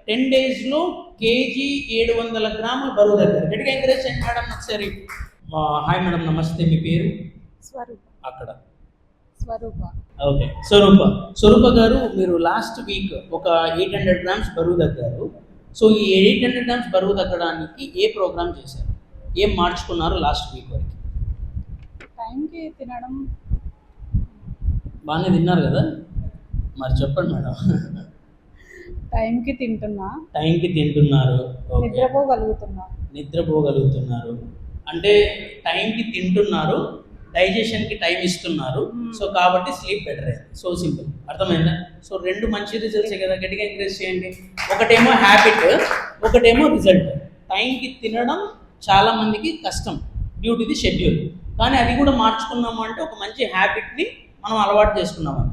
10 డేస్లో కేజీ 700 గ్రాముల బరువు తగ్గారు. గట్టిగా ఎంకరేజ్ చేయండి మేడం ఒకసారి. హాయ్ మేడం, నమస్తే. మీ పేరు? స్వరూప. అక్కడ స్వరూప. ఓకే, స్వరూప గారు, మీరు లాస్ట్ వీక్ ఒక 800 గ్రామ్స్ బరువు తగ్గారు. సో ఈ 800 గ్రామ్స్ బరువు తగ్గడానికి ఏ ప్రోగ్రామ్ చేశారు, ఏం మార్చుకున్నారు లాస్ట్ వీక్ వరకు? టైంకి తినడం. బాగానే తిన్నారు కదా, మరి చెప్పండి మేడం. టైంకి తింటున్నా. టైంకి తింటున్నారు, నిద్రపోగలుగుతున్నారు. అంటే టైంకి తింటున్నారు, డైజెషన్కి టైం ఇస్తున్నారు. సో కాబట్టి స్లీప్ బెటర్ అయింది. సో సింపుల్, అర్థమైందా? సో రెండు మంచి రిజల్ట్సే కదా, గట్టిగా ఎంకరేజ్ చేయండి. ఒకటేమో హ్యాబిట్, ఒకటేమో రిజల్ట్. టైంకి తినడం చాలా మందికి కష్టం డ్యూ టు ది షెడ్యూల్, కానీ అది కూడా మార్చుకున్నాము అంటే ఒక మంచి హ్యాబిట్ని మనం అలవాటు చేసుకున్నాము.